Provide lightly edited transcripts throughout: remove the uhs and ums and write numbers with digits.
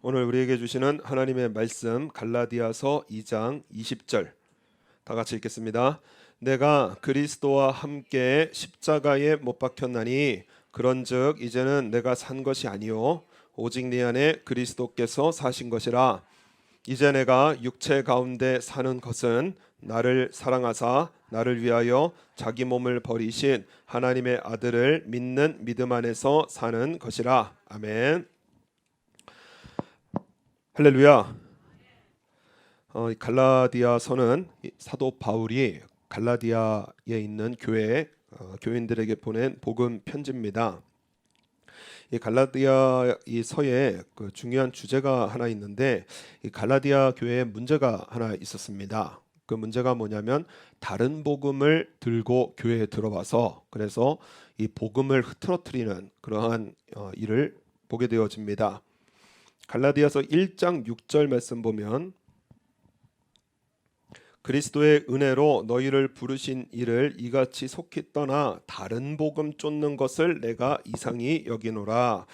오늘 우리에게 주시는 하나님의 말씀 갈라디아서 2장 20절 다 같이 읽겠습니다. 내가 그리스도와 함께 십자가에 못 박혔나니 그런즉 이제는 내가 산 것이 아니요 오직 내 안에 그리스도께서 사신 것이라. 이제 내가 육체 가운데 사는 것은 나를 사랑하사 나를 위하여 자기 몸을 버리신 하나님의 아들을 믿는 믿음 안에서 사는 것이라. 아멘. 할렐루야. 갈라디아서는 사도 바울이 갈라디아에 있는 교회 교인들에게 보낸 복음 편지입니다. 이 갈라디아 이 서에 그 중요한 주제가 하나 있는데, 이 갈라디아 교회에 문제가 하나 있었습니다. 그 문제가 뭐냐면 다른 복음을 들고 교회에 들어와서 그래서 이 복음을 흐트러뜨리는 그러한 일을 보게 되어집니다. 갈라디아서 1장 6절 말씀 보면 그리스도의 은혜로 너희를 부르신 이를 이같이 속히 떠나 다른 복음 쫓는 것을 내가 이상히 여기노라.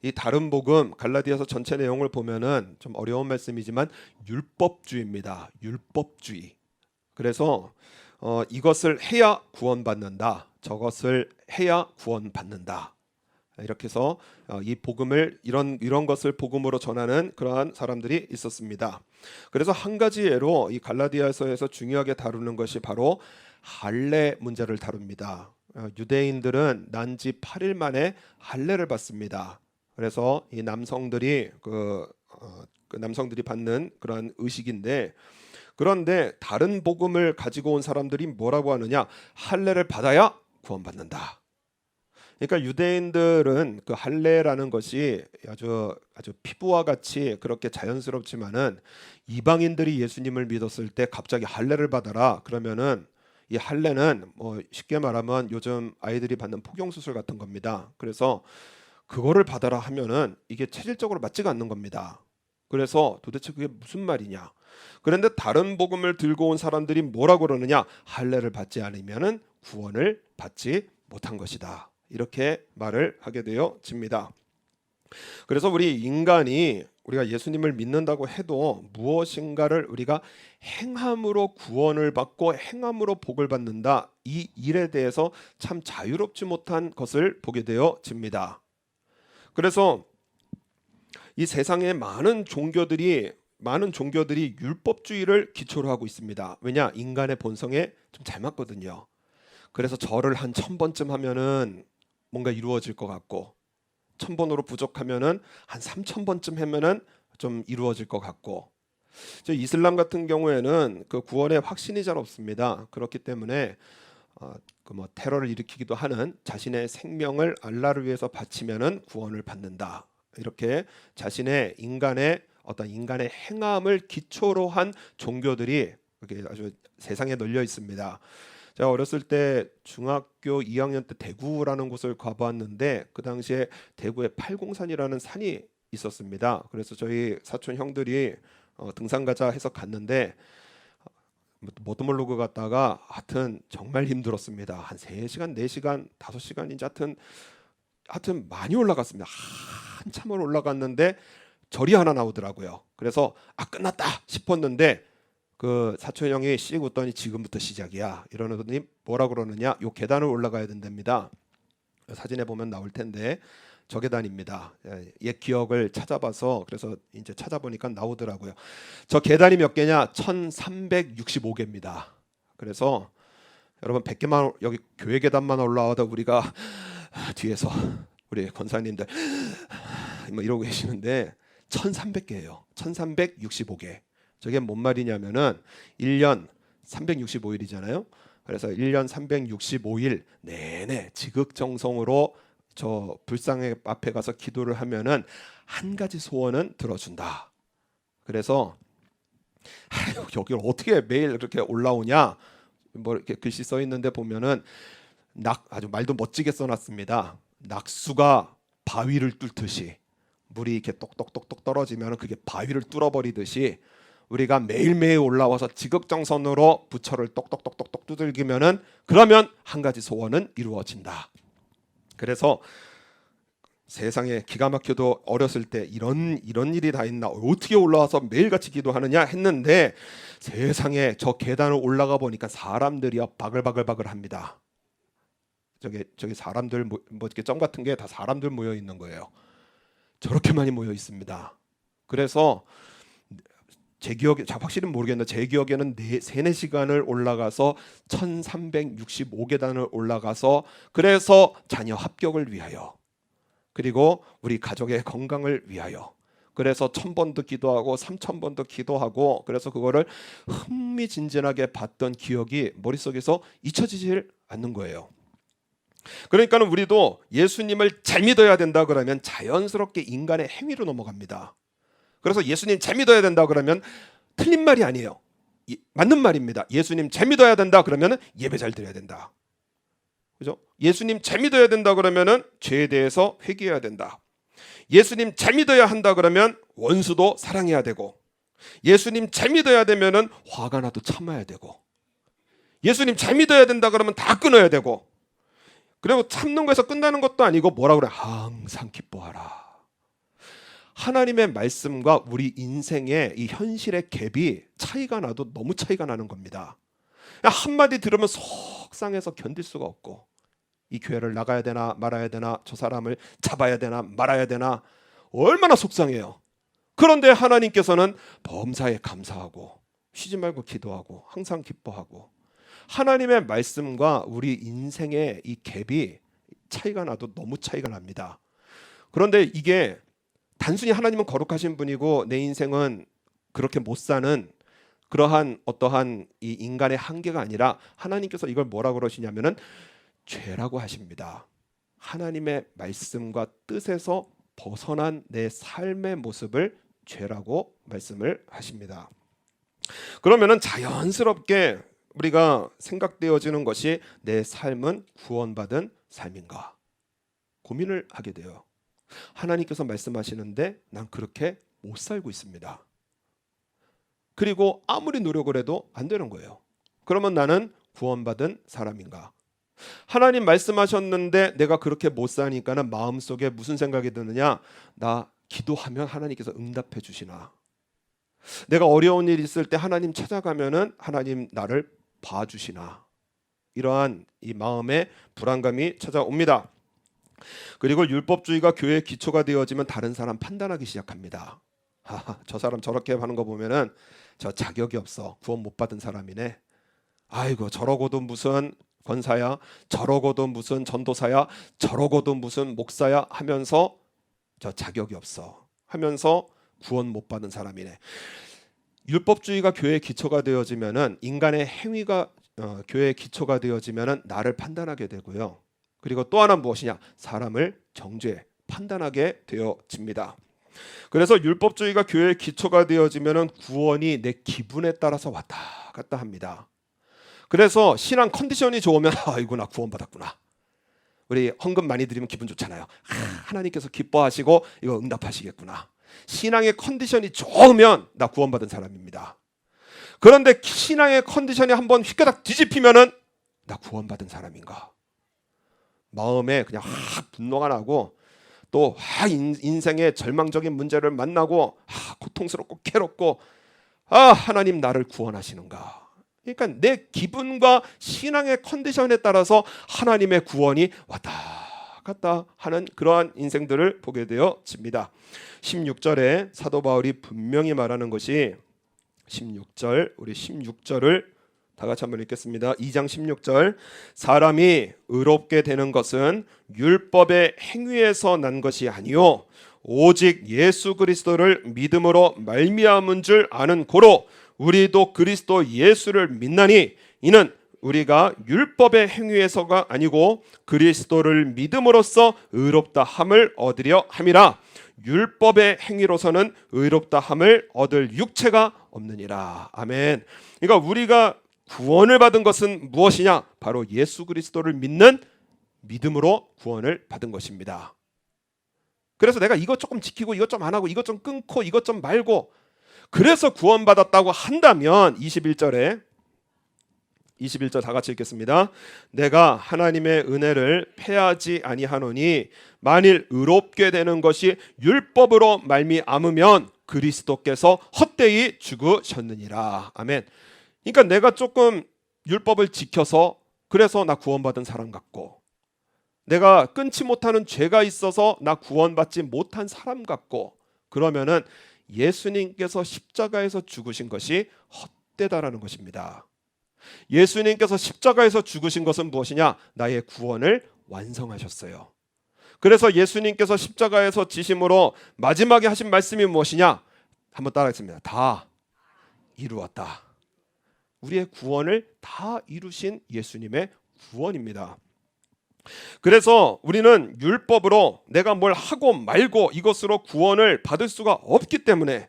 이 다른 복음 갈라디아서 전체 내용을 보면은 좀 어려운 말씀이지만 율법주의입니다. 율법주의. 그래서 이것을 해야 구원받는다. 저것을 해야 구원받는다. 이렇게 해서 이 복음을 이런 것을 복음으로 전하는 그러한 사람들이 있었습니다. 그래서 한 가지 예로 이 갈라디아서에서 중요하게 다루는 것이 바로 할례 문제를 다룹니다. 유대인들은 난지 8일 만에 할례를 받습니다. 그래서 이 남성들이 그 남성들이 받는 그런 의식인데, 그런데 다른 복음을 가지고 온 사람들이 뭐라고 하느냐? 할례를 받아야 구원받는다. 그러니까 유대인들은 그 할례라는 것이 아주 피부와 같이 그렇게 자연스럽지만은 이방인들이 예수님을 믿었을 때 갑자기 할례를 받아라 그러면은 이 할례는 뭐 쉽게 말하면 요즘 아이들이 받는 포경 수술 같은 겁니다. 그래서 그거를 받아라 하면은 이게 체질적으로 맞지가 않는 겁니다. 그래서 도대체 그게 무슨 말이냐? 그런데 다른 복음을 들고 온 사람들이 뭐라고 그러느냐? 할례를 받지 않으면은 구원을 받지 못한 것이다. 이렇게 말을 하게 되어집니다. 그래서 우리가 예수님을 믿는다고 해도 무엇인가를 우리가 행함으로 구원을 받고 행함으로 복을 받는다. 이 일에 대해서 참 자유롭지 못한 것을 보게 되어집니다. 그래서 이 세상에 많은 종교들이 율법주의를 기초로 하고 있습니다. 왜냐? 인간의 본성에 좀 잘 맞거든요. 그래서 절을 한 1000번쯤 하면은 뭔가 이루어질 것 같고, 1000번으로 부족하면은 한 3000번쯤 하면은 좀 이루어질 것 같고, 저 이슬람 같은 경우에는 그 구원에 확신이 잘 없습니다. 그렇기 때문에 그 테러를 일으키기도 하는 자신의 생명을 알라를 위해서 바치면은 구원을 받는다. 이렇게 자신의 인간의 행함을 기초로 한 종교들이 그게 아주 세상에 널려 있습니다. 제가 어렸을 때 중학교 2학년 때 대구라는 곳을 가봤는데, 그 당시에 대구에 팔공산이라는 산이 있었습니다. 그래서 저희 사촌 형들이 등산 가자 해서 갔는데 모토몰로그 갔다가 하여튼 정말 힘들었습니다. 한 3시간, 4시간, 5시간인지 하여튼 많이 올라갔습니다. 한참을 올라갔는데 절이 하나 나오더라고요. 그래서 끝났다 싶었는데 그 사촌 형이 씩 웃더니 지금부터 시작이야 이러더니 뭐라 그러느냐? 요 계단을 올라가야 된답니다. 사진에 보면 나올 텐데 저 계단입니다. 옛 기억을 찾아봐서 그래서 이제 찾아보니까 나오더라고요. 저 계단이 몇 개냐? 1365개입니다. 그래서 여러분 100개만 여기 교회 계단만 올라와도 우리가 뒤에서 우리 권사님들 뭐 이러고 계시는데 1300개예요. 1365개. 저게 뭔 말이냐면은 1년 365일이잖아요. 그래서 1년 365일 내내 지극정성으로 저 불상의 앞에 가서 기도를 하면은 한 가지 소원은 들어준다. 그래서 여기를 어떻게 매일 이렇게 올라오냐? 뭐 이렇게 글씨 써 있는데 보면은 아주 말도 멋지게 써놨습니다. 낙수가 바위를 뚫듯이 물이 이렇게 똑똑똑똑 떨어지면 그게 바위를 뚫어버리듯이 우리가 매일매일 올라와서 지극정성으로 부처를 똑똑똑똑똑 두들기면은 그러면 한 가지 소원은 이루어진다. 그래서 세상에 기가 막혀도 어렸을 때 이런 일이 다 있나, 어떻게 올라와서 매일같이 기도하느냐 했는데 세상에 저 계단을 올라가 보니까 사람들이요 바글바글바글 합니다. 저기 사람들 뭐 이렇게 점 같은 게 다 사람들 모여 있는 거예요. 저렇게 많이 모여 있습니다. 그래서 제 기억에 확실히 모르겠는데 제 기억에는 3-4시간을 올라가서 1365계단을 올라가서 그래서 자녀 합격을 위하여 그리고 우리 가족의 건강을 위하여 그래서 1000번도 기도하고 3000번도 기도하고 그래서 그거를 흥미진진하게 봤던 기억이 머릿속에서 잊혀지질 않는 거예요. 그러니까는 우리도 예수님을 잘 믿어야 된다 그러면 자연스럽게 인간의 행위로 넘어갑니다. 그래서 예수님 잘 믿어야 된다 그러면 틀린 말이 아니에요. 맞는 말입니다. 예수님 잘 믿어야 된다 그러면 예배 잘 드려야 된다. 그죠? 예수님 잘 믿어야 된다 그러면은 죄에 대해서 회개해야 된다. 예수님 잘 믿어야 한다 그러면 원수도 사랑해야 되고 예수님 잘 믿어야 되면은 화가 나도 참아야 되고 예수님 잘 믿어야 된다 그러면 다 끊어야 되고 그리고 참는 거에서 끝나는 것도 아니고 뭐라 그래? 항상 기뻐하라. 하나님의 말씀과 우리 인생의 이 현실의 갭이 차이가 나도 너무 차이가 나는 겁니다. 한마디 들으면 속상해서 견딜 수가 없고 이 교회를 나가야 되나 말아야 되나 저 사람을 잡아야 되나 말아야 되나 얼마나 속상해요. 그런데 하나님께서는 범사에 감사하고 쉬지 말고 기도하고 항상 기뻐하고 하나님의 말씀과 우리 인생의 이 갭이 차이가 나도 너무 차이가 납니다. 그런데 이게 단순히 하나님은 거룩하신 분이고 내 인생은 그렇게 못 사는 그러한 어떠한 이 인간의 한계가 아니라 하나님께서 이걸 뭐라고 그러시냐면은 죄라고 하십니다. 하나님의 말씀과 뜻에서 벗어난 내 삶의 모습을 죄라고 말씀을 하십니다. 그러면은 자연스럽게 우리가 생각되어지는 것이 내 삶은 구원받은 삶인가 고민을 하게 돼요. 하나님께서 말씀하시는데 난 그렇게 못 살고 있습니다. 그리고 아무리 노력을 해도 안 되는 거예요. 그러면 나는 구원받은 사람인가? 하나님 말씀하셨는데 내가 그렇게 못 사니까는 마음속에 무슨 생각이 드느냐? 나 기도하면 하나님께서 응답해 주시나? 내가 어려운 일 있을 때 하나님 찾아가면은 하나님 나를 봐주시나? 이러한 이 마음의 불안감이 찾아옵니다. 그리고 율법주의가 교회의 기초가 되어지면 다른 사람 판단하기 시작합니다. 저 사람 저렇게 하는 거 보면은 저 자격이 없어. 구원 못 받은 사람이네. 아이고 저러고도 무슨 권사야, 저러고도 무슨 전도사야, 저러고도 무슨 목사야 하면서 저 자격이 없어 하면서 구원 못 받은 사람이네. 율법주의가 교회의 기초가 되어지면은 인간의 행위가 교회의 기초가 되어지면은 나를 판단하게 되고요. 그리고 또 하나 무엇이냐? 사람을 정죄, 판단하게 되어집니다. 그래서 율법주의가 교회의 기초가 되어지면은 구원이 내 기분에 따라서 왔다 갔다 합니다. 그래서 신앙 컨디션이 좋으면 아이고 나 구원받았구나. 우리 헌금 많이 드리면 기분 좋잖아요. 하나님께서 기뻐하시고 이거 응답하시겠구나. 신앙의 컨디션이 좋으면 나 구원받은 사람입니다. 그런데 신앙의 컨디션이 한번 휘가닥 뒤집히면은 나 구원받은 사람인가? 마음에 그냥 분노가 나고 또 인생의 절망적인 문제를 만나고 고통스럽고 괴롭고 하나님 나를 구원하시는가? 그러니까 내 기분과 신앙의 컨디션에 따라서 하나님의 구원이 왔다 갔다 하는 그러한 인생들을 보게 되어집니다. 16절에 사도 바울이 분명히 말하는 것이 16절, 우리 16절을 다 같이 한번 읽겠습니다. 2장 16절 사람이 의롭게 되는 것은 율법의 행위에서 난 것이 아니요 오직 예수 그리스도를 믿음으로 말미암은 줄 아는 고로 우리도 그리스도 예수를 믿나니 이는 우리가 율법의 행위에서가 아니고 그리스도를 믿음으로써 의롭다 함을 얻으려 함이라. 율법의 행위로서는 의롭다 함을 얻을 육체가 없느니라. 아멘. 그러니까 우리가 구원을 받은 것은 무엇이냐? 바로 예수 그리스도를 믿는 믿음으로 구원을 받은 것입니다. 그래서 내가 이것 조금 지키고 이것 좀 안 하고 이것 좀 끊고 이것 좀 말고 그래서 구원받았다고 한다면 21절에 21절 다 같이 읽겠습니다. 내가 하나님의 은혜를 패하지 아니하노니 만일 의롭게 되는 것이 율법으로 말미암으면 그리스도께서 헛되이 죽으셨느니라. 아멘. 그러니까 내가 조금 율법을 지켜서 그래서 나 구원받은 사람 같고, 내가 끊지 못하는 죄가 있어서 나 구원받지 못한 사람 같고, 그러면은 예수님께서 십자가에서 죽으신 것이 헛되다라는 것입니다. 예수님께서 십자가에서 죽으신 것은 무엇이냐? 나의 구원을 완성하셨어요. 그래서 예수님께서 십자가에서 지심으로 마지막에 하신 말씀이 무엇이냐? 한번 따라하겠습니다. 다 이루었다. 우리의 구원을 다 이루신 예수님의 구원입니다. 그래서 우리는 율법으로 내가 뭘 하고 말고 이것으로 구원을 받을 수가 없기 때문에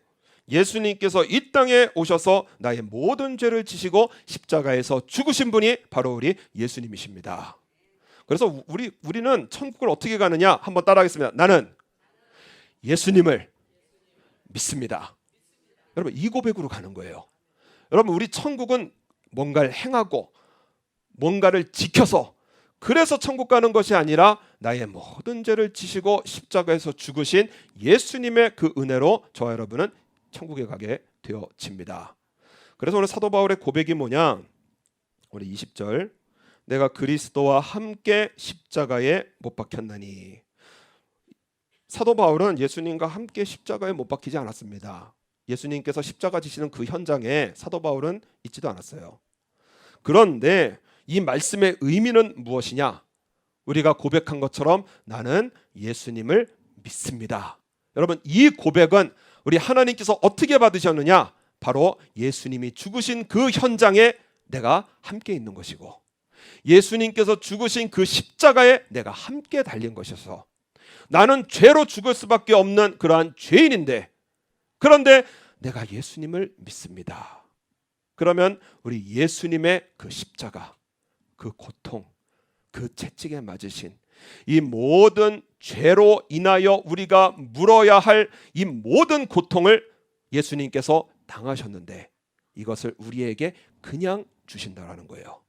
예수님께서 이 땅에 오셔서 나의 모든 죄를 지시고 십자가에서 죽으신 분이 바로 우리 예수님이십니다. 그래서 우리는 천국을 어떻게 가느냐? 한번 따라하겠습니다. 나는 예수님을 믿습니다. 여러분, 이 고백으로 가는 거예요. 여러분, 우리 천국은 뭔가를 행하고 뭔가를 지켜서 그래서 천국 가는 것이 아니라 나의 모든 죄를 지시고 십자가에서 죽으신 예수님의 그 은혜로 저와 여러분은 천국에 가게 되어집니다. 그래서 오늘 사도 바울의 고백이 뭐냐? 우리 20절, 내가 그리스도와 함께 십자가에 못 박혔나니. 사도 바울은 예수님과 함께 십자가에 못 박히지 않았습니다. 예수님께서 십자가 지시는 그 현장에 사도 바울은 있지도 않았어요. 그런데 이 말씀의 의미는 무엇이냐? 우리가 고백한 것처럼 나는 예수님을 믿습니다. 여러분, 이 고백은 우리 하나님께서 어떻게 받으셨느냐? 바로 예수님이 죽으신 그 현장에 내가 함께 있는 것이고, 예수님께서 죽으신 그 십자가에 내가 함께 달린 것이어서 나는 죄로 죽을 수밖에 없는 그러한 죄인인데, 그런데 내가 예수님을 믿습니다. 그러면 우리 예수님의 그 십자가, 그 고통, 그 채찍에 맞으신 이 모든 죄로 인하여 우리가 물어야 할 이 모든 고통을 예수님께서 당하셨는데 이것을 우리에게 그냥 주신다라는 거예요.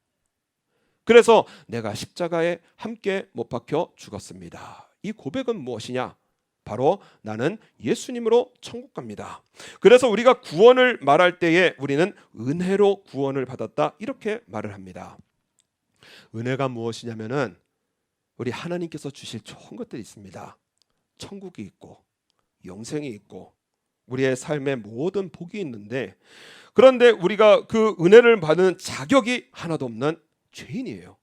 그래서 내가 십자가에 함께 못 박혀 죽었습니다. 이 고백은 무엇이냐? 바로 나는 예수님으로 천국 갑니다. 그래서 우리가 구원을 말할 때에 우리는 은혜로 구원을 받았다, 이렇게 말을 합니다. 은혜가 무엇이냐면은 우리 하나님께서 주실 좋은 것들이 있습니다. 천국이 있고 영생이 있고 우리의 삶의 모든 복이 있는데, 그런데 우리가 그 은혜를 받는 자격이 하나도 없는 죄인이에요.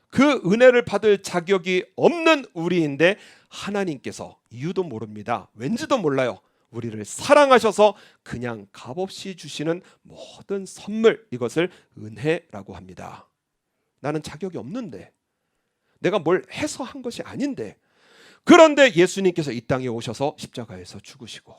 그 은혜를 받을 자격이 없는 우리인데 하나님께서 이유도 모릅니다. 왠지도 몰라요. 우리를 사랑하셔서 그냥 값없이 주시는 모든 선물, 이것을 은혜라고 합니다. 나는 자격이 없는데, 내가 뭘 해서 한 것이 아닌데, 그런데 예수님께서 이 땅에 오셔서 십자가에서 죽으시고,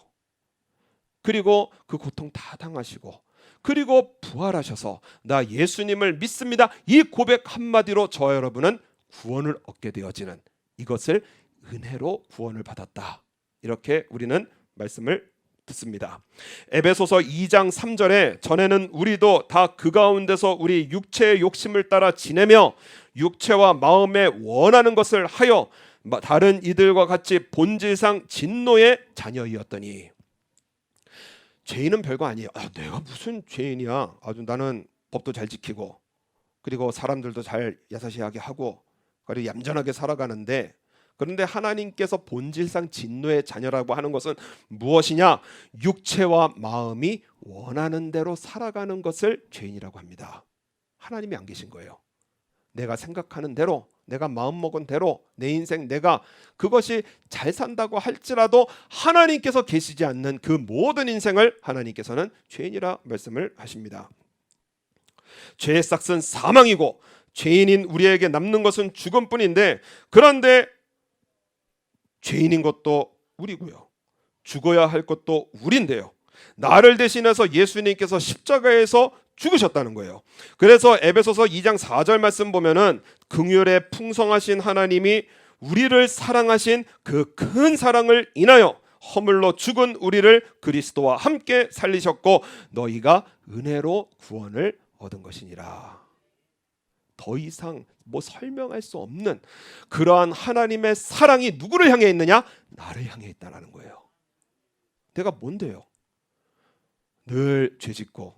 그리고 그 고통 다 당하시고, 그리고 부활하셔서 나 예수님을 믿습니다, 이 고백 한마디로 저와 여러분은 구원을 얻게 되어지는, 이것을 은혜로 구원을 받았다, 이렇게 우리는 말씀을 듣습니다. 에베소서 2장 3절에 전에는 우리도 다 그 가운데서 우리 육체의 욕심을 따라 지내며 육체와 마음에 원하는 것을 하여 다른 이들과 같이 본질상 진노의 자녀이었더니. 죄인은 별거 아니에요. 내가 무슨 죄인이야? 아주 나는 법도 잘 지키고, 그리고 사람들도 잘 야사시하게 하고, 그리고 얌전하게 살아가는데, 그런데 하나님께서 본질상 진노의 자녀라고 하는 것은 무엇이냐? 육체와 마음이 원하는 대로 살아가는 것을 죄인이라고 합니다. 하나님이 안 계신 거예요. 내가 생각하는 대로, 내가 마음먹은 대로 내 인생 내가 그것이 잘 산다고 할지라도 하나님께서 계시지 않는 그 모든 인생을 하나님께서는 죄인이라 말씀을 하십니다. 죄의 싹은 사망이고 죄인인 우리에게 남는 것은 죽음뿐인데, 그런데 죄인인 것도 우리고요, 죽어야 할 것도 우리인데요, 나를 대신해서 예수님께서 십자가에서 죽으셨다는 거예요. 그래서 에베소서 2장 4절 말씀 보면은 긍휼에 풍성하신 하나님이 우리를 사랑하신 그 큰 사랑을 인하여 허물로 죽은 우리를 그리스도와 함께 살리셨고 너희가 은혜로 구원을 얻은 것이니라. 더 이상 뭐 설명할 수 없는 그러한 하나님의 사랑이 누구를 향해 있느냐? 나를 향해 있다라는 거예요. 내가 뭔데요? 늘 죄짓고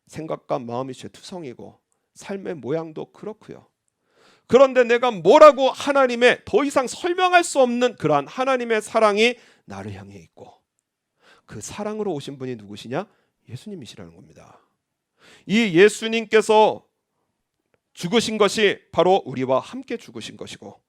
생각과 마음이 죄투성이고 삶의 모양도 그렇고요. 그런데 내가 뭐라고 하나님의 더 이상 설명할 수 없는 그러한 하나님의 사랑이 나를 향해 있고, 그 사랑으로 오신 분이 누구시냐? 예수님이시라는 겁니다. 이 예수님께서 죽으신 것이 바로 우리와 함께 죽으신 것이고,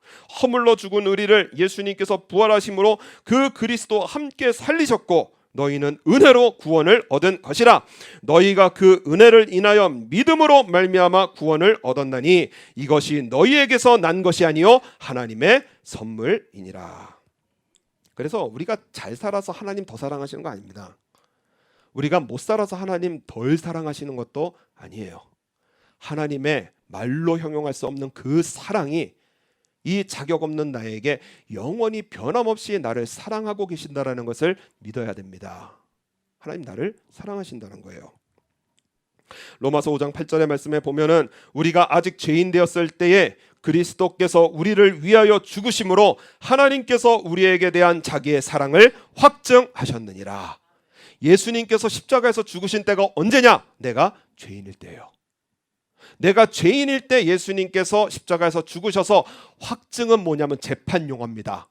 허물로 죽은 우리를 예수님께서 부활하심으로 그 그리스도와 함께 살리셨고, 너희는 은혜로 구원을 얻은 것이라. 너희가 그 은혜를 인하여 믿음으로 말미암아 구원을 얻었나니 이것이 너희에게서 난 것이 아니요 하나님의 선물이니라. 그래서 우리가 잘 살아서 하나님 더 사랑하시는 거 아닙니다. 우리가 못 살아서 하나님 덜 사랑하시는 것도 아니에요. 하나님의 말로 형용할 수 없는 그 사랑이 이 자격 없는 나에게 영원히 변함없이 나를 사랑하고 계신다라는 것을 믿어야 됩니다. 하나님 나를 사랑하신다는 거예요. 로마서 5장 8절의 말씀에 보면은 우리가 아직 죄인 되었을 때에 그리스도께서 우리를 위하여 죽으심으로 하나님께서 우리에게 대한 자기의 사랑을 확증하셨느니라. 예수님께서 십자가에서 죽으신 때가 언제냐? 내가 죄인일 때예요. 내가 죄인일 때 예수님께서 십자가에서 죽으셔서, 확증은 뭐냐면 재판 용어입니다.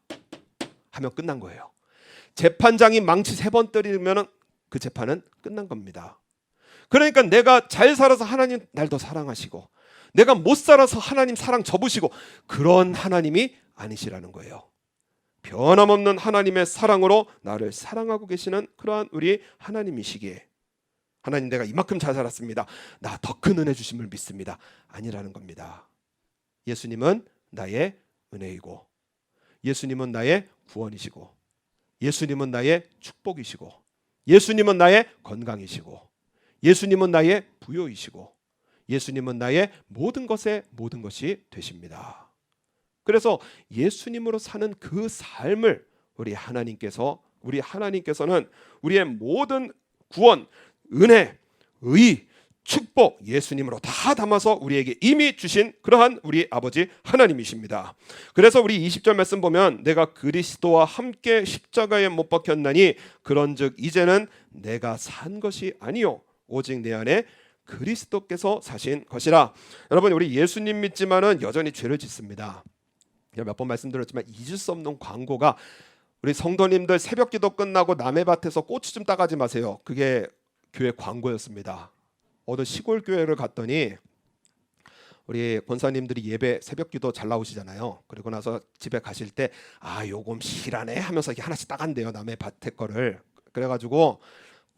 하면 끝난 거예요. 재판장이 망치 3번 때리면 그 재판은 끝난 겁니다. 그러니까 내가 잘 살아서 하나님 날 더 사랑하시고, 내가 못 살아서 하나님 사랑 접으시고, 그런 하나님이 아니시라는 거예요. 변함없는 하나님의 사랑으로 나를 사랑하고 계시는 그러한 우리 하나님이시기에, 하나님 내가 이만큼 잘 살았습니다, 나 더 큰 은혜 주심을 믿습니다, 아니라는 겁니다. 예수님은 나의 은혜이고, 예수님은 나의 구원이시고, 예수님은 나의 축복이시고, 예수님은 나의 건강이시고, 예수님은 나의 부요이시고, 예수님은 나의 모든 것의 모든 것이 되십니다. 그래서 예수님으로 사는 그 삶을 우리 하나님께서는 우리의 모든 구원, 은혜, 의, 축복, 예수님으로 다 담아서 우리에게 이미 주신 그러한 우리 아버지 하나님이십니다. 그래서 우리 20절 말씀 보면 내가 그리스도와 함께 십자가에 못 박혔나니 그런즉 이제는 내가 산 것이 아니요 오직 내 안에 그리스도께서 사신 것이라. 여러분, 우리 예수님 믿지만은 여전히 죄를 짓습니다. 몇 번 말씀드렸지만 잊을 수 없는 광고가, 우리 성도님들 새벽기도 끝나고 남의 밭에서 고추 좀 따가지 마세요. 그게 교회 광고였습니다. 어느 시골 교회를 갔더니 우리 권사님들이 예배 새벽기도 잘 나오시잖아요. 그리고 나서 집에 가실 때 요금 실하네 하면서 이렇게 하나씩 따간대요, 남의 밭에 거를. 그래가지고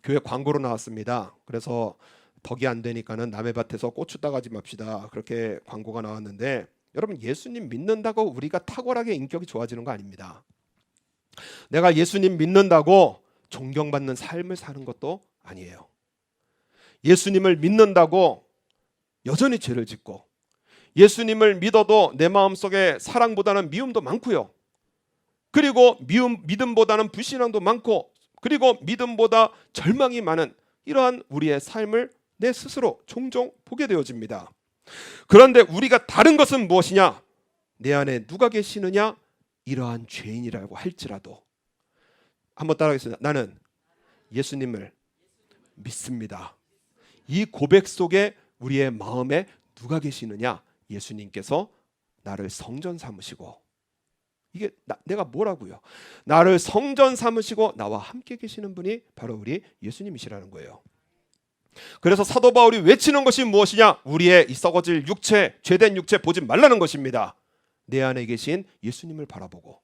교회 광고로 나왔습니다. 그래서 덕이 안 되니까는 남의 밭에서 고추 따가지 맙시다, 그렇게 광고가 나왔는데, 여러분, 예수님 믿는다고 우리가 탁월하게 인격이 좋아지는 거 아닙니다. 내가 예수님 믿는다고 존경받는 삶을 사는 것도 아니에요. 예수님을 믿는다고 여전히 죄를 짓고, 예수님을 믿어도 내 마음속에 사랑보다는 미움도 많고요. 그리고 믿음보다는 불신앙도 많고, 그리고 믿음보다 절망이 많은 이러한 우리의 삶을 내 스스로 종종 보게 되어집니다. 그런데 우리가 다른 것은 무엇이냐? 내 안에 누가 계시느냐? 이러한 죄인이라고 할지라도 한번 따라하겠습니다. 나는 예수님을 믿습니다. 이 고백 속에 우리의 마음에 누가 계시느냐? 예수님께서 나를 성전 삼으시고, 이게 내가 뭐라고요? 나를 성전 삼으시고 나와 함께 계시는 분이 바로 우리 예수님이시라는 거예요. 그래서 사도 바울이 외치는 것이 무엇이냐? 우리의 이 썩어질 육체, 죄된 육체 보지 말라는 것입니다. 내 안에 계신 예수님을 바라보고.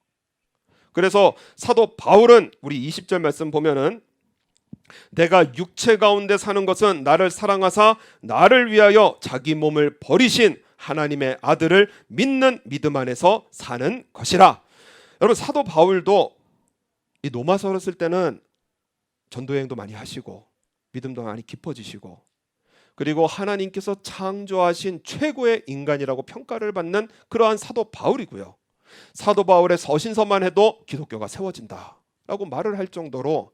그래서 사도 바울은 우리 20절 말씀 보면은 내가 육체 가운데 사는 것은 나를 사랑하사 나를 위하여 자기 몸을 버리신 하나님의 아들을 믿는 믿음 안에서 사는 것이라. 여러분, 사도 바울도 이 로마서를 쓸 때는 전도여행도 많이 하시고 믿음도 많이 깊어지시고, 그리고 하나님께서 창조하신 최고의 인간이라고 평가를 받는 그러한 사도 바울이고요. 사도 바울의 서신서만 해도 기독교가 세워진다라고 말을 할 정도로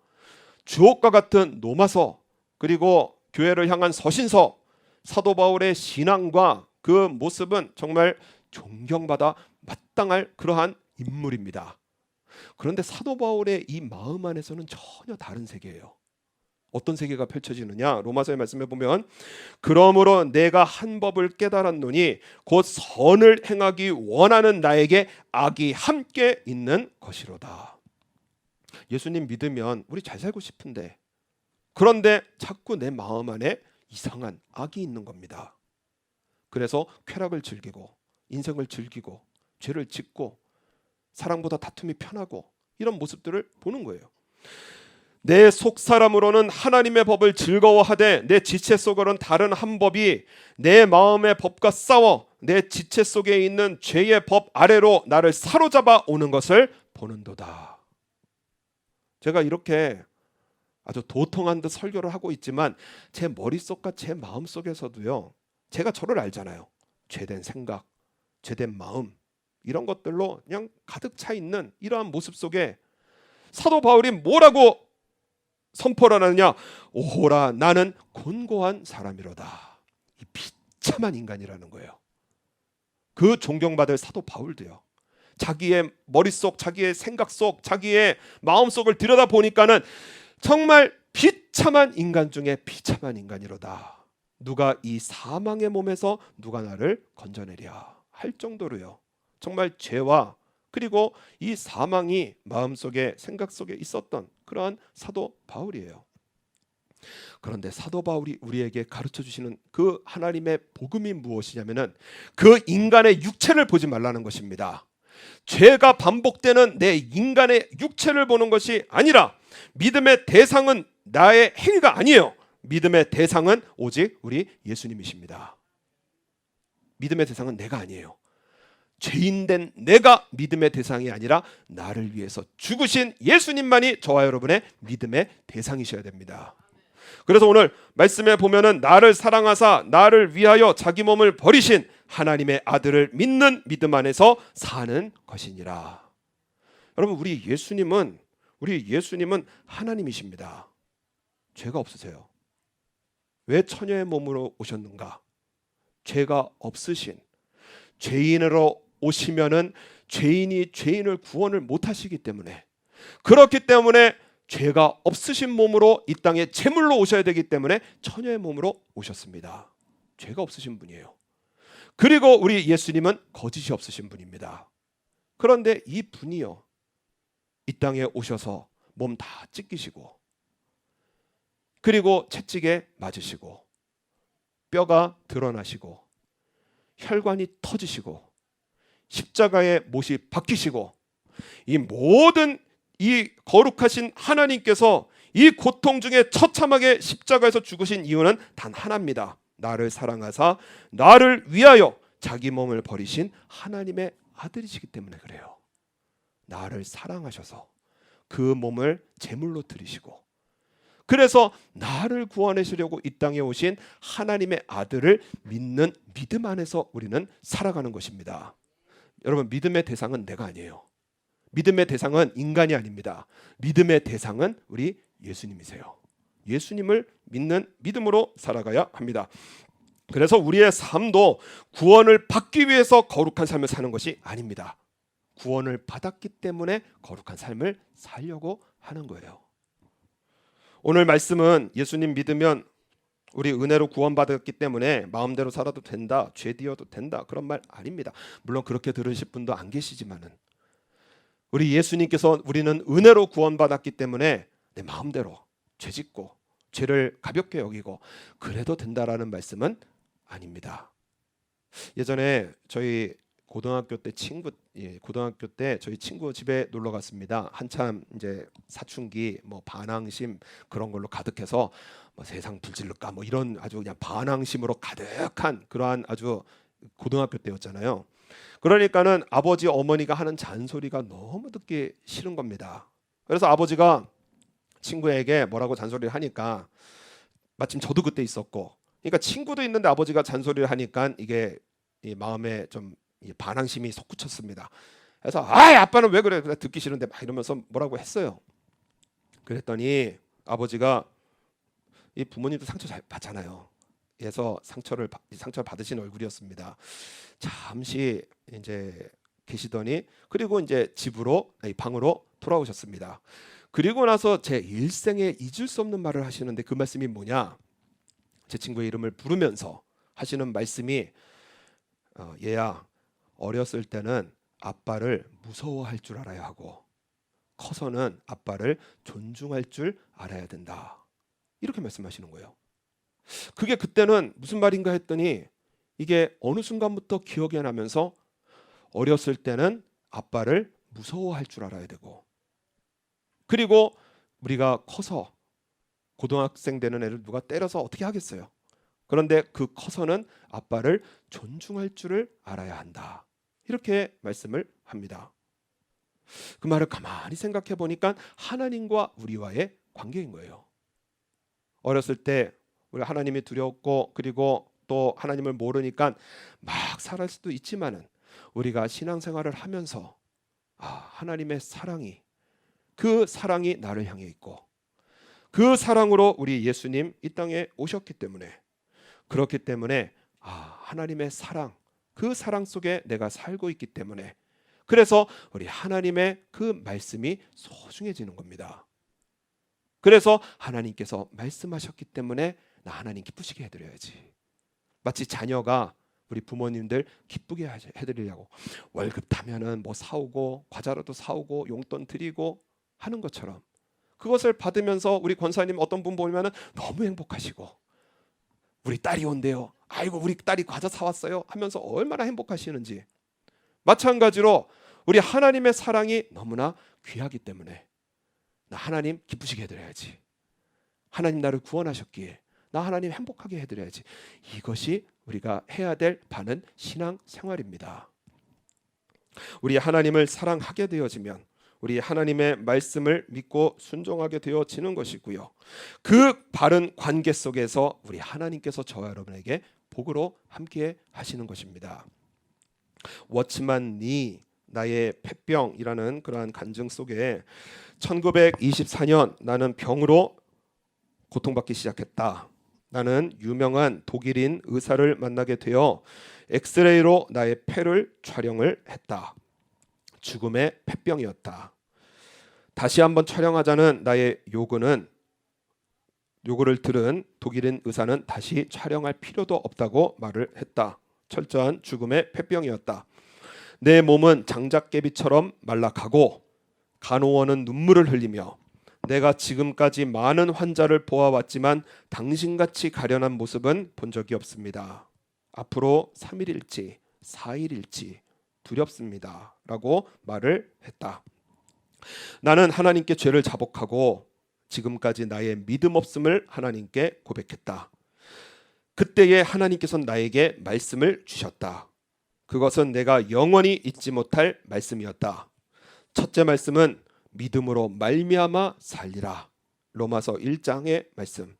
주옥과 같은 로마서, 그리고 교회를 향한 서신서, 사도 바울의 신앙과 그 모습은 정말 존경받아 마땅할 그러한 인물입니다. 그런데 사도 바울의 이 마음 안에서는 전혀 다른 세계예요. 어떤 세계가 펼쳐지느냐? 로마서의 말씀에 보면 그러므로 내가 한 법을 깨달았노니 곧 선을 행하기 원하는 나에게 악이 함께 있는 것이로다. 예수님 믿으면 우리 잘 살고 싶은데, 그런데 자꾸 내 마음 안에 이상한 악이 있는 겁니다. 그래서 쾌락을 즐기고 인생을 즐기고 죄를 짓고 사랑보다 다툼이 편하고 이런 모습들을 보는 거예요. 내 속사람으로는 하나님의 법을 즐거워하되 내 지체 속으로는 다른 한 법이 내 마음의 법과 싸워 내 지체 속에 있는 죄의 법 아래로 나를 사로잡아 오는 것을 보는도다. 제가 이렇게 아주 도통한 듯 설교를 하고 있지만 제 머릿속과 제 마음속에서도요, 제가 저를 알잖아요. 죄된 생각, 죄된 마음, 이런 것들로 그냥 가득 차 있는 이러한 모습 속에 사도 바울이 뭐라고 선포를 하느냐? 오호라 나는 곤고한 사람이로다. 이 비참한 인간이라는 거예요. 그 존경받을 사도 바울도요, 자기의 머릿속, 자기의 생각 속, 자기의 마음속을 들여다보니까는 정말 비참한 인간 중에 비참한 인간이로다. 누가 이 사망의 몸에서 누가 나를 건져내랴 할 정도로요, 정말 죄와 그리고 이 사망이 마음속에 생각 속에 있었던 그러한 사도 바울이에요. 그런데 사도 바울이 우리에게 가르쳐 주시는 그 하나님의 복음이 무엇이냐면은 그 인간의 육체를 보지 말라는 것입니다. 죄가 반복되는 내 인간의 육체를 보는 것이 아니라 믿음의 대상은 나의 행위가 아니에요. 믿음의 대상은 오직 우리 예수님이십니다. 믿음의 대상은 내가 아니에요. 죄인된 내가 믿음의 대상이 아니라 나를 위해서 죽으신 예수님만이 저와 여러분의 믿음의 대상이셔야 됩니다. 그래서 오늘 말씀에 보면은 나를 사랑하사 나를 위하여 자기 몸을 버리신 하나님의 아들을 믿는 믿음 안에서 사는 것이니라. 여러분, 우리 예수님은 하나님이십니다. 죄가 없으세요. 왜 처녀의 몸으로 오셨는가? 죄가 없으신, 죄인으로 오시면은 죄인이 죄인을 구원을 못 하시기 때문에, 그렇기 때문에 죄가 없으신 몸으로 이 땅에 제물로 오셔야 되기 때문에 처녀의 몸으로 오셨습니다. 죄가 없으신 분이에요. 그리고 우리 예수님은 거짓이 없으신 분입니다. 그런데 이 분이요, 이 땅에 오셔서 몸 다 찢기시고 그리고 채찍에 맞으시고 뼈가 드러나시고 혈관이 터지시고 십자가에 못이 박히시고 이 모든 이 거룩하신 하나님께서 이 고통 중에 처참하게 십자가에서 죽으신 이유는 단 하나입니다. 나를 사랑하사 나를 위하여 자기 몸을 버리신 하나님의 아들이시기 때문에 그래요. 나를 사랑하셔서 그 몸을 제물로 드리시고, 그래서 나를 구원하시려고 이 땅에 오신 하나님의 아들을 믿는 믿음 안에서 우리는 살아가는 것입니다. 여러분, 믿음의 대상은 내가 아니에요. 믿음의 대상은 인간이 아닙니다. 믿음의 대상은 우리 예수님이세요. 예수님을 믿는 믿음으로 살아가야 합니다. 그래서 우리의 삶도 구원을 받기 위해서 거룩한 삶을 사는 것이 아닙니다. 구원을 받았기 때문에 거룩한 삶을 살려고 하는 거예요. 오늘 말씀은 예수님 믿으면 우리 은혜로 구원받았기 때문에 마음대로 살아도 된다, 죄 지어도 된다, 그런 말 아닙니다. 물론 그렇게 들으실 분도 안 계시지만은 우리 예수님께서 우리는 은혜로 구원받았기 때문에 내 마음대로 죄 짓고 죄를 가볍게 여기고 그래도 된다라는 말씀은 아닙니다. 예전에 저희 고등학교 때 저희 친구 집에 놀러 갔습니다. 한참 이제 사춘기, 뭐 반항심 그런 걸로 가득해서 뭐 세상 불질를까 뭐 이런 아주 그냥 반항심으로 가득한 그러한 아주 고등학교 때였잖아요. 그러니까는 아버지 어머니가 하는 잔소리가 너무 듣기 싫은 겁니다. 그래서 아버지가 친구에게 뭐라고 잔소리를 하니까, 마침 저도 그때 있었고, 그러니까 친구도 있는데 아버지가 잔소리를 하니까 이게 이 마음에 좀 반항심이 솟구쳤습니다. 그래서 아빠는 왜 그래? 듣기 싫은데 막 이러면서 뭐라고 했어요. 그랬더니 아버지가, 이 부모님도 상처 잘 받잖아요. 상처를 받으신 얼굴이었습니다. 잠시 이제 계시더니 그리고 이제 방으로 돌아오셨습니다. 그리고 나서 제 일생에 잊을 수 없는 말을 하시는데 그 말씀이 뭐냐? 제 친구의 이름을 부르면서 하시는 말씀이 얘야, 어렸을 때는 아빠를 무서워할 줄 알아야 하고 커서는 아빠를 존중할 줄 알아야 된다. 이렇게 말씀하시는 거예요. 그게 그때는 무슨 말인가 했더니 이게 어느 순간부터 기억이 나면서 어렸을 때는 아빠를 무서워할 줄 알아야 되고 그리고 우리가 커서 고등학생 되는 애를 누가 때려서 어떻게 하겠어요? 그런데 그 커서는 아빠를 존중할 줄을 알아야 한다. 이렇게 말씀을 합니다. 그 말을 가만히 생각해 보니까 하나님과 우리와의 관계인 거예요. 어렸을 때 우리 하나님이 두려웠고 그리고 또 하나님을 모르니까 막 살할 수도 있지만은 우리가 신앙생활을 하면서 하나님의 사랑이 그 사랑이 나를 향해 있고 그 사랑으로 우리 예수님 이 땅에 오셨기 때문에 그렇기 때문에 하나님의 사랑 그 사랑 속에 내가 살고 있기 때문에 그래서 우리 하나님의 그 말씀이 소중해지는 겁니다. 그래서 하나님께서 말씀하셨기 때문에 나 하나님 기쁘시게 해드려야지. 마치 자녀가 우리 부모님들 기쁘게 해드리려고 월급 타면은 뭐 사오고 과자라도 사오고 용돈 드리고 하는 것처럼 그것을 받으면서 우리 권사님 어떤 분 보면은 너무 행복하시고 우리 딸이 온대요. 아이고 우리 딸이 과자 사왔어요 하면서 얼마나 행복하시는지 마찬가지로 우리 하나님의 사랑이 너무나 귀하기 때문에 나 하나님 기쁘시게 해드려야지. 하나님 나를 구원하셨기에 나 하나님 행복하게 해드려야지. 이것이 우리가 해야 될 바른 신앙 생활입니다. 우리 하나님을 사랑하게 되어지면 우리 하나님의 말씀을 믿고 순종하게 되어지는 것이고요. 그 바른 관계 속에서 우리 하나님께서 저와 여러분에게 복으로 함께 하시는 것입니다. 워치만 니 나의 폐병이라는 그러한 간증 속에 1924년 나는 병으로 고통받기 시작했다. 나는 유명한 독일인 의사를 만나게 되어 엑스레이로 나의 폐를 촬영을 했다. 죽음의 폐병이었다. 다시 한번 촬영하자는 나의 요구를 들은 독일인 의사는 다시 촬영할 필요도 없다고 말을 했다. 철저한 죽음의 폐병이었다. 내 몸은 장작개비처럼 말라가고 간호원은 눈물을 흘리며 내가 지금까지 많은 환자를 보아왔지만 당신같이 가련한 모습은 본 적이 없습니다. 앞으로 3일일지 4일일지 두렵습니다. 라고 말을 했다. 나는 하나님께 죄를 자복하고 지금까지 나의 믿음 없음을 하나님께 고백했다. 그때에 하나님께서는 나에게 말씀을 주셨다. 그것은 내가 영원히 잊지 못할 말씀이었다. 첫째 말씀은 믿음으로 말미암아 살리라. 로마서 1장의 말씀.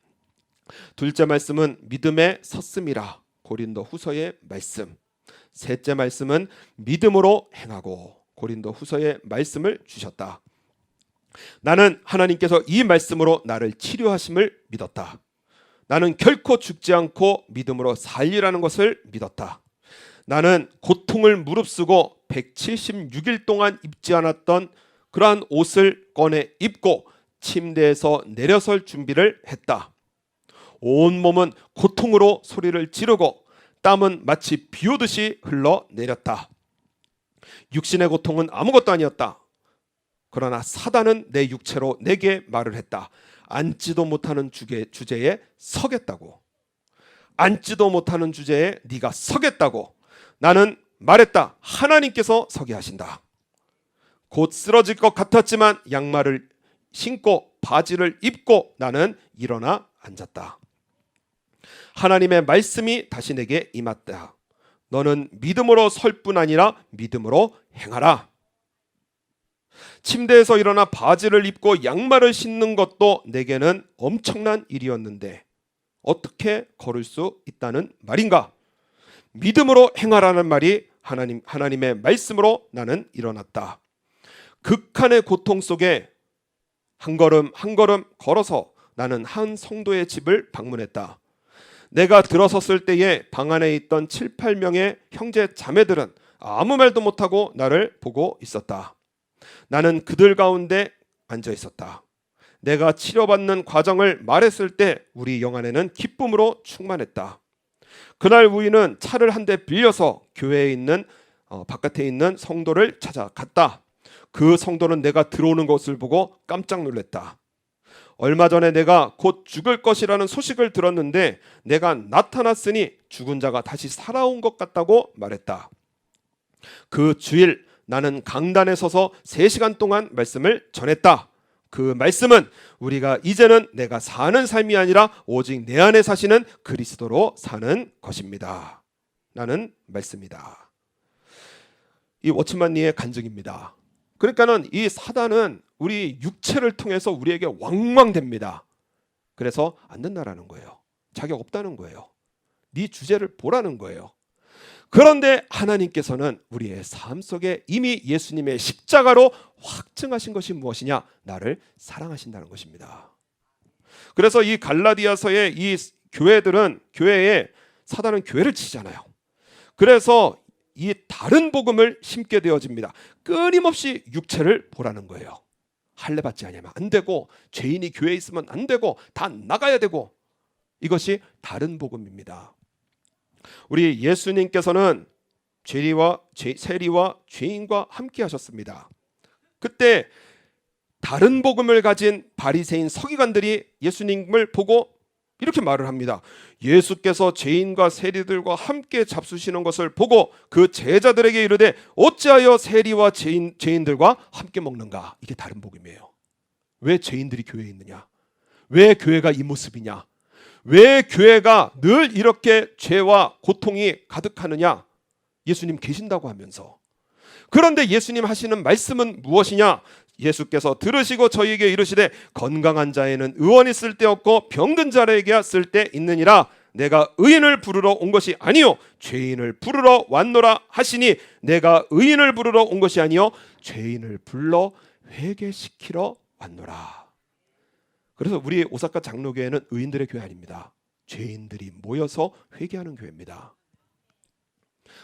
둘째 말씀은 믿음에 섰음이라. 고린도 후서의 말씀. 셋째 말씀은 믿음으로 행하고. 고린도 후서의 말씀을 주셨다. 나는 하나님께서 이 말씀으로 나를 치료하심을 믿었다. 나는 결코 죽지 않고 믿음으로 살리라는 것을 믿었다. 나는 고통을 무릅쓰고 176일 동안 입지 않았던 그러한 옷을 꺼내 입고 침대에서 내려설 준비를 했다. 온몸은 고통으로 소리를 지르고 땀은 마치 비 오듯이 흘러내렸다. 육신의 고통은 아무것도 아니었다. 그러나 사단은 내 육체로 내게 말을 했다. 앉지도 못하는 주제에 서겠다고. 앉지도 못하는 주제에 네가 서겠다고. 나는 말했다. 하나님께서 서게 하신다. 곧 쓰러질 것 같았지만 양말을 신고 바지를 입고 나는 일어나 앉았다. 하나님의 말씀이 다시 내게 임했다. 너는 믿음으로 설 뿐 아니라 믿음으로 행하라. 침대에서 일어나 바지를 입고 양말을 신는 것도 내게는 엄청난 일이었는데 어떻게 걸을 수 있다는 말인가? 믿음으로 행하라는 말이 하나님의 말씀으로 나는 일어났다. 극한의 고통 속에 한 걸음 한 걸음 걸어서 나는 한 성도의 집을 방문했다. 내가 들어섰을 때에 방 안에 있던 7, 8명의 형제 자매들은 아무 말도 못하고 나를 보고 있었다. 나는 그들 가운데 앉아 있었다. 내가 치료받는 과정을 말했을 때 우리 영안에는 기쁨으로 충만했다. 그날 우리는 차를 한 대 빌려서 교회에 있는 바깥에 있는 성도를 찾아갔다. 그 성도는 내가 들어오는 것을 보고 깜짝 놀랐다. 얼마 전에 내가 곧 죽을 것이라는 소식을 들었는데 내가 나타났으니 죽은 자가 다시 살아온 것 같다고 말했다. 그 주일 나는 강단에 서서 3시간 동안 말씀을 전했다. 그 말씀은 우리가 이제는 내가 사는 삶이 아니라 오직 내 안에 사시는 그리스도로 사는 것입니다. 라는 말씀이다. 이 워치만니의 간증입니다. 그러니까는 이 사단은 우리 육체를 통해서 우리에게 왕왕댑니다. 그래서 안 된다라는 거예요. 자격 없다는 거예요. 네 주제를 보라는 거예요. 그런데 하나님께서는 우리의 삶 속에 이미 예수님의 십자가로 확증하신 것이 무엇이냐? 나를 사랑하신다는 것입니다. 그래서 이 갈라디아서의 이 교회에 사단은 교회를 치잖아요. 그래서 이 다른 복음을 심게 되어집니다. 끊임없이 육체를 보라는 거예요. 할례 받지 않으면 안 되고, 죄인이 교회에 있으면 안 되고, 다 나가야 되고, 이것이 다른 복음입니다. 우리 예수님께서는 세리와 죄인과 함께 하셨습니다. 그때 다른 복음을 가진 바리새인 서기관들이 예수님을 보고 이렇게 말을 합니다. 예수께서 죄인과 세리들과 함께 잡수시는 것을 보고 그 제자들에게 이르되 어찌하여 세리와 죄인들과 함께 먹는가? 이게 다른 복음이에요. 왜 죄인들이 교회에 있느냐? 왜 교회가 이 모습이냐? 왜 교회가 늘 이렇게 죄와 고통이 가득하느냐? 예수님 계신다고 하면서. 그런데 예수님 하시는 말씀은 무엇이냐? 예수께서 들으시고 저희에게 이르시되 건강한 자에는 의원이 쓸데없고 병든 자에게 쓸데 있느니라. 내가 의인을 부르러 온 것이 아니요 죄인을 부르러 왔노라 하시니 내가 의인을 부르러 온 것이 아니요 죄인을 불러 회개시키러 왔노라. 그래서 우리 오사카 장로교회는 의인들의 교회 아닙니다. 죄인들이 모여서 회개하는 교회입니다.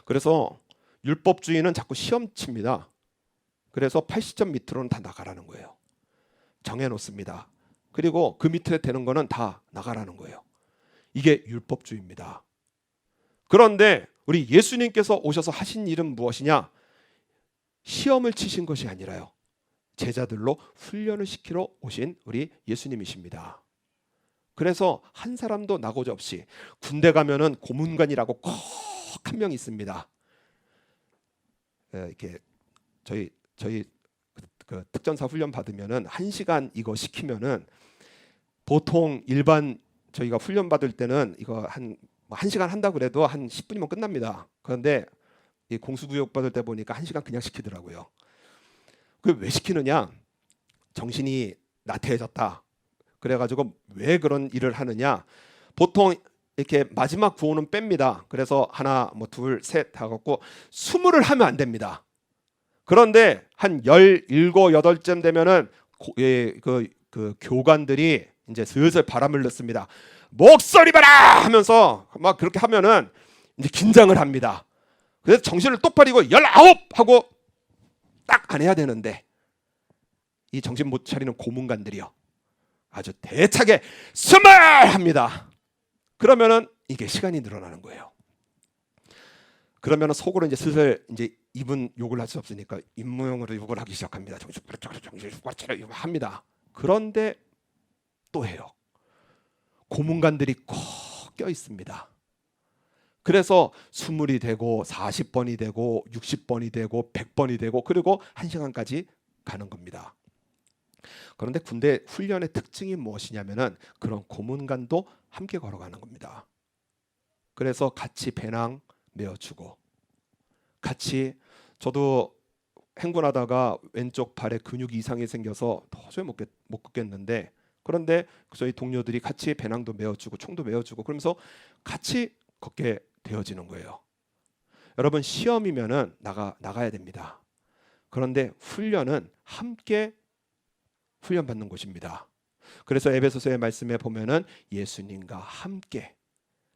그래서 율법주의는 자꾸 시험 칩니다. 그래서 80점 밑으로는 다 나가라는 거예요. 정해놓습니다. 그리고 그 밑에 되는 거는 다 나가라는 거예요. 이게 율법주의입니다. 그런데 우리 예수님께서 오셔서 하신 일은 무엇이냐? 시험을 치신 것이 아니라요. 제자들로 훈련을 시키러 오신 우리 예수님이십니다. 그래서 한 사람도 나고자 없이 군대 가면은 고문관이라고 꼭 한 명 있습니다. 이렇게 저희 그 특전사 훈련 받으면은 1시간 이거 시키면은 보통 일반 저희가 훈련 받을 때는 이거 한 1시간 한다 그래도 한 10분이면 끝납니다. 그런데 이 공수구역 받을 때 보니까 1시간 그냥 시키더라고요. 그 왜 시키느냐? 정신이 나태해졌다. 그래가지고 왜 그런 일을 하느냐? 보통 이렇게 마지막 구호는 뺍니다. 그래서 하나, 뭐 둘, 셋 하고 20을 하면 안 됩니다. 그런데 한 17, 8쯤 되면은 그 교관들이 이제 슬슬 바람을 넣습니다. 목소리 봐라 하면서 막 그렇게 하면은 이제 긴장을 합니다. 그래서 정신을 똑바로 이고 19 하고 딱 안 해야 되는데 이 정신 못 차리는 고문관들이요. 아주 대차게 20 합니다. 그러면은 이게 시간이 늘어나는 거예요. 그러면은 속으로 이제 슬슬 이제 이분 욕을 할 수 없으니까 입모형으로 욕을 하기 시작합니다. 정신 차려 합니다. 그런데 또 해요. 고문관들이 꼭 껴 있습니다. 그래서 20이 되고 40번이 되고 60번이 되고 100번이 되고 그리고 1시간까지 가는 겁니다. 그런데 군대 훈련의 특징이 무엇이냐면은 그런 고문관도 함께 걸어가는 겁니다. 그래서 같이 배낭 메어주고 같이 저도 행군하다가 왼쪽 발에 근육이 이상이 생겨서 도저히 못 걷겠는데 그런데 저희 동료들이 같이 배낭도 메어주고 총도 메어주고 그러면서 같이 걷게 되어지는 거예요. 여러분 시험이면은 나가야 됩니다. 그런데 훈련은 함께 훈련받는 곳입니다. 그래서 에베소서의 말씀에 보면은 예수님과 함께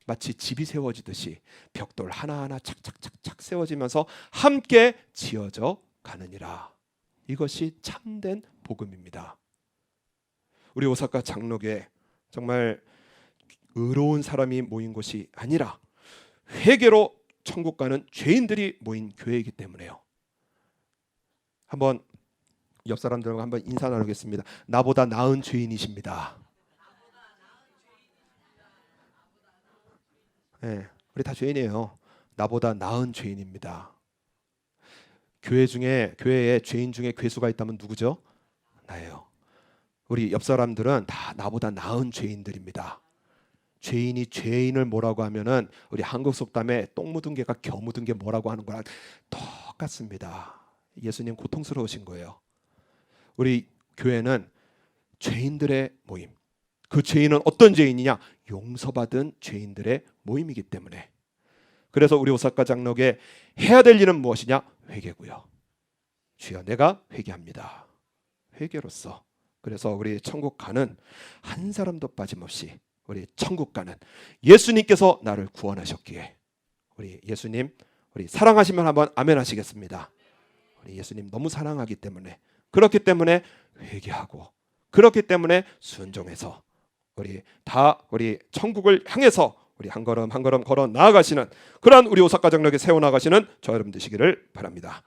마치 집이 세워지듯이 벽돌 하나하나 착착착착 세워지면서 함께 지어져 가느니라. 이것이 참된 복음입니다. 우리 오사카 장로교회 정말 의로운 사람이 모인 곳이 아니라 회개로 천국 가는 죄인들이 모인 교회이기 때문에요. 한번 옆 사람들과 한번 인사 나누겠습니다. 나보다 나은 죄인이십니다. 네, 우리 다 죄인이에요. 나보다 나은 죄인입니다. 교회에 죄인 중에 괴수가 있다면 누구죠? 나예요. 우리 옆 사람들은 다 나보다 나은 죄인들입니다. 죄인이 죄인을 뭐라고 하면은 우리 한국 속담에 똥 묻은 개가 겨 묻은 게 뭐라고 하는 거랑 똑같습니다. 예수님 고통스러우신 거예요. 우리 교회는 죄인들의 모임. 그 죄인은 어떤 죄인이냐? 용서받은 죄인들의 모임이기 때문에. 그래서 우리 오사카 장로교회 해야 될 일은 무엇이냐? 회개고요. 주여 내가 회개합니다. 회개로서. 그래서 우리 천국 가는 한 사람도 빠짐없이 우리 천국 가는 예수님께서 나를 구원하셨기에 우리 예수님 우리 사랑하시면 한번 아멘 하시겠습니다. 우리 예수님 너무 사랑하기 때문에 그렇기 때문에 회개하고 그렇기 때문에 순종해서 우리 천국을 향해서 우리 한 걸음 한 걸음 걸어 나아가시는 그러한 우리 오사카 장로교회 세워 나가시는 저 여러분 되시기를 바랍니다.